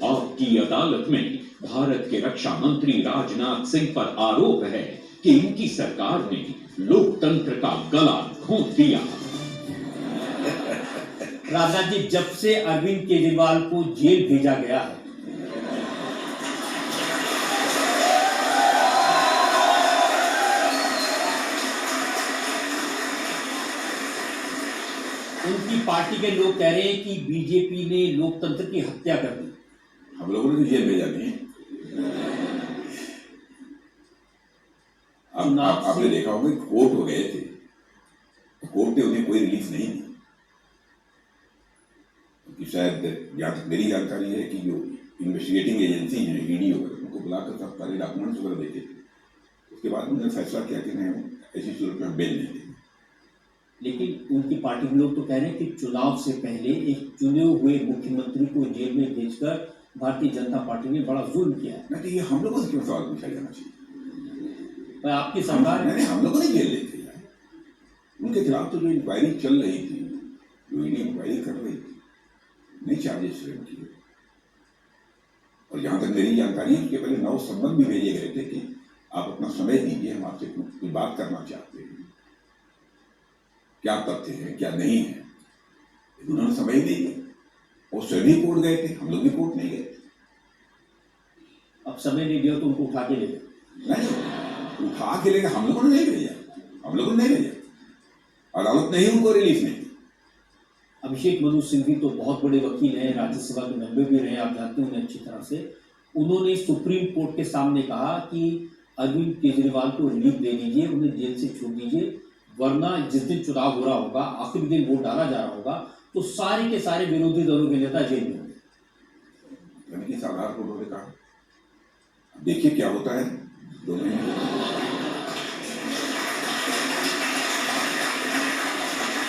आपकी अदालत में भारत के रक्षा मंत्री राजनाथ सिंह पर आरोप है कि इनकी सरकार ने लोकतंत्र का गला घोंट दिया। राजनाथ जी, जब से अरविंद केजरीवाल को जेल भेजा गया है, उनकी पार्टी के लोग कह रहे हैं कि बीजेपी ने लोकतंत्र की हत्या कर दी। हम लोगों ने तो जेल भेजा नहीं। आपने देखा होगा कोर्ट हो गए थे, कोर्ट ने उन्हें कोई रिलीफ नहीं दी, क्योंकि शायद जहां तक मेरी जानकारी है कि जो इन्वेस्टिगेटिंग एजेंसी है ईडी वगैरह, उनको बुलाकर सब सारे डॉक्यूमेंट्स वगैरह देखे थे। उसके बाद उन्होंने फैसला किया कि नहीं, ऐसी सूरत में बेल नहीं देंगे। लेकिन उनकी पार्टी के लोग तो कह रहे हैं कि चुनाव से पहले एक चुने हुए मुख्यमंत्री को जेल में भेजकर भारतीय जनता पार्टी ने बड़ा जुल्म किया है। नहीं, ये हम लोगों से क्यों सवाल पूछा जाना चाहिए? आपकी सरकार नहीं, हम लोगों ने जेल ले दिया। उनके खिलाफ तो जो इंक्वायरी चल रही थी, जो ईडी इंक्वायरी कर रही थी, नहीं चार्जेस फ्रेम किए। और जहां तक मेरी जानकारी है, उसके पहले 9 संबंध भी भेजे गए थे कि आप अपना समय दीजिए, हम आपसे कुछ बात करना चाहते हैं, क्या तथ्य है क्या नहीं है। उन्होंने समय नहीं दिया। वो सभी कोर्ट गए थे, हम लोग भी कोर्ट नहीं गए। अब समय नहीं दिया तो उनको उठा के ले गए। नहीं, उठा के लेकर हम लोगों ने नहीं भेजा, हम लोगों ने नहीं भेजा। अदालत ने ही उनको रिलीफ नहीं दी। अभिषेक मनु सिंघवी तो बहुत बड़े वकील हैं, राज्यसभा के मेंबर भी रहे, आप जानते होंगे अच्छी तरह से। उन्होंने सुप्रीम कोर्ट के सामने कहा कि अरविंद केजरीवाल को रिलीफ दे दीजिए, उन्हें जेल से छोड़ दीजिए, वरना जिस दिन चुनाव हो रहा होगा, आखिरी दिन वोट डाला जा रहा होगा, तो सारे के सारे विरोधी दलों के नेता जेल में होंगे। इस आधार पर उन्होंने कहा, देखिए क्या होता है 2 महीने।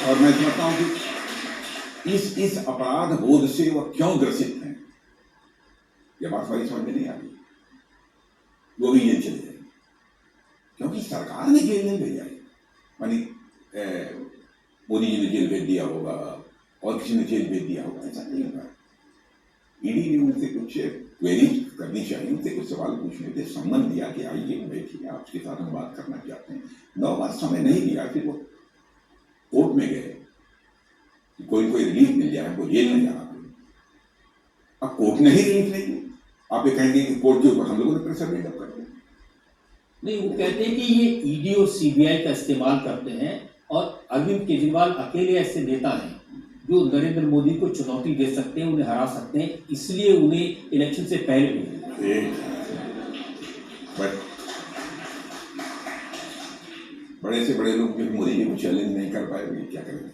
और मैं समझता हूं कि इस अपराध बोध से वह क्यों ग्रसित हैं, यह बात हमारी समझ में नहीं आती। वो भी जेल चले जाएंगे क्योंकि सरकार ने जेल नहीं भेजा है। मानी मोदी जी ने जेल भेज दिया होगा और किसी ने जेल भेज दिया होगा, ऐसा नहीं होगा। ईडी ने उनसे कुछ क्वेरी करनी चाहिए, उनसे कुछ सवाल पूछने थे, सम्मन दिया कि आइए बैठिए, आपके साथ हम बात करना चाहते हैं। 9 बार समय नहीं दिया, फिर वो कोर्ट में गए कि कोई रिलीफ मिल जाए, हमको जेल नहीं जाना पड़े। अब कोर्ट ने ही रिलीफ नहीं दी, आप ये कहेंगे कि कोर्ट के ऊपर हम लोगों ने प्रेशर बिल्डअप कर दिया। नहीं, वो कहते हैं कि ये ईडी और सीबीआई का इस्तेमाल करते हैं और अरविंद केजरीवाल अकेले ऐसे नेता हैं जो नरेंद्र मोदी को चुनौती दे सकते हैं, उन्हें हरा सकते हैं, इसलिए उन्हें इलेक्शन से पहले भी। बड़े से बड़े लोग मोदी जी को चैलेंज नहीं कर पाए, क्या करेंगे?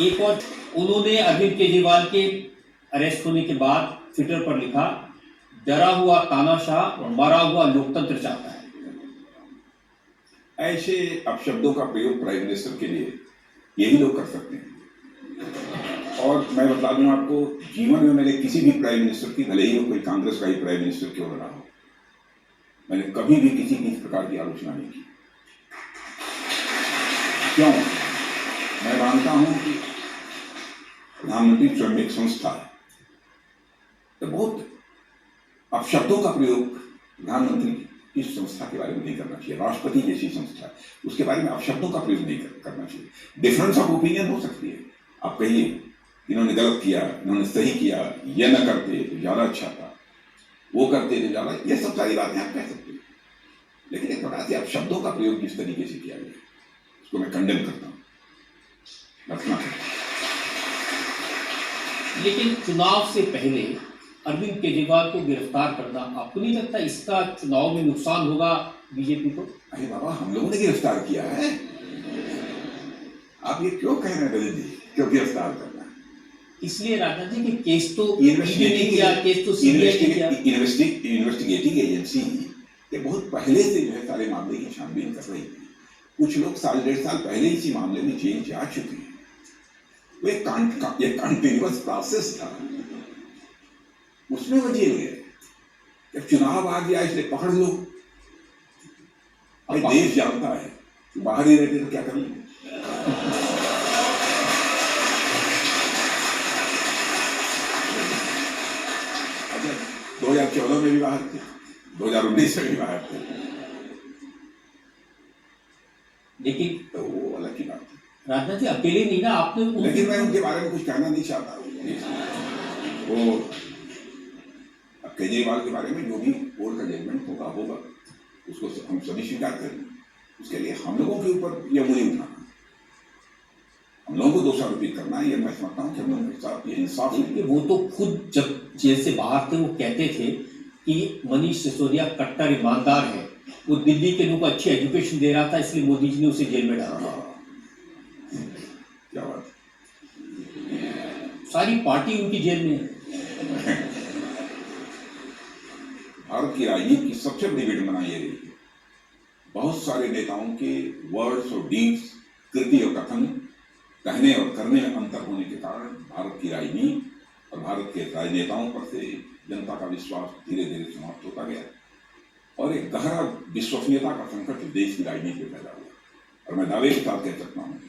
एक और उन्होंने अरविंद केजरीवाल के अरेस्ट होने के बाद ट्विटर पर लिखा, डरा हुआ तानाशाह मरा हुआ लोकतंत्र चाहता है। ऐसे अपशब्दों का प्रयोग प्राइम मिनिस्टर के लिए यही लोग कर सकते हैं। और मैं बता दूं आपको, जीवन में मैंने किसी भी प्राइम मिनिस्टर की, भले ही वो कोई कांग्रेस का ही प्राइम मिनिस्टर क्यों न रहा हो, मैंने कभी भी किसी की इस प्रकार की आलोचना नहीं की। क्यों? मैं मानता हूं कि प्रधानमंत्री स्वयं एक संस्था है, तो बहुत अपशब्दों का प्रयोग प्रधानमंत्री इस संस्था के बारे में नहीं करना चाहिए। राष्ट्रपति जैसी संस्था है, उसके बारे में अपशब्दों का प्रयोग नहीं करना चाहिए। डिफरेंस ऑफ ओपिनियन हो सकती है, आप कहिए इन्होंने गलत किया, इन्होंने सही किया, यह न करते तो ज्यादा अच्छा था, वो करते तो ज्यादा, ये सब सारी बातें आप कह सकते हैं। लेकिन एक प्रकार से अपशब्दों का प्रयोग जिस तरीके से किया गया, उसको मैं कंडेम करता हूँ। लेकिन चुनाव से पहले अरविंद केजरीवाल को गिरफ्तार करना, आपको नहीं लगता इसका चुनाव में नुकसान होगा बीजेपी को? अरे बाबा, हम लोगों ने गिरफ्तार किया है। आप ये क्यों कह रहे हैं रजत जी, क्यों गिरफ्तार करना है? इसलिए राजनाथ जी कि केस तो ईडी ने किया, केस तो सीबीआई ने किया। इन्वेस्टिगेटिंग एजेंसी ये बहुत पहले से जो है सारे मामले की छानबीन कर रही थी। कुछ लोग 1.5 साल पहले इसी मामले में जेल जा चुके हैं। वो एक कंटिन्यूअस प्रोसेस था, उसमें वो जेल गए। जब चुनाव आ गया इसलिए पकड़ लो। भाई देश जानता है, बाहर ही रहते तो क्या कर लेंगे। अच्छा, 2014 में भी बाहर थे, 2019 में भी बाहर थे, लेकिन तो वो अलग की बात है। राजनाथ जी अकेले नहीं ना, आपने लेकिन मैं उनके बारे में कुछ कहना नहीं चाहता। वो अब केजरीवाल के बारे में जो भी कोर्ट का जजमेंट होगा उसको हम सभी स्वीकार करेंगे। उसके लिए हम लोगों के ऊपर ये नहीं उठाना, हम लोगों को दोषारोपित करना, ये मैं समझता हूँ कि हम लोगों के साथ ये इंसाफ नहीं है। वो तो खुद जब जेल से बाहर थे वो कहते थे कि मनीष सिसोदिया कट्टर ईमानदार है, वो दिल्ली के लोगों को अच्छी एजुकेशन दे रहा था, इसलिए मोदी जी ने उसे जेल में डाला। क्या बात, सारी पार्टी उनकी जेल में है। भारत की राजनीति की सबसे बड़ी विडंबना ये रही है, बहुत सारे नेताओं के वर्ड्स और डीड्स, कृति और कथन, कहने और करने में अंतर होने के कारण भारत की राजनीति और भारत के राजनेताओं पर से जनता का विश्वास धीरे धीरे समाप्त होता गया और एक गहरा विश्वसनीयता का संकट देश की राजनीति में पैदा हुआ। और मैं दावे के साथ कह सकता हूँ,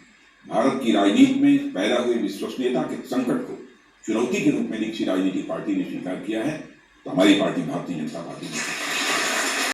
भारत की राजनीति में पैदा हुए विश्वसनीयता के संकट को चुनौती के रूप में दीक्षित राजनीतिक पार्टी ने स्वीकार किया है, तो हमारी पार्टी भारतीय जनता पार्टी ने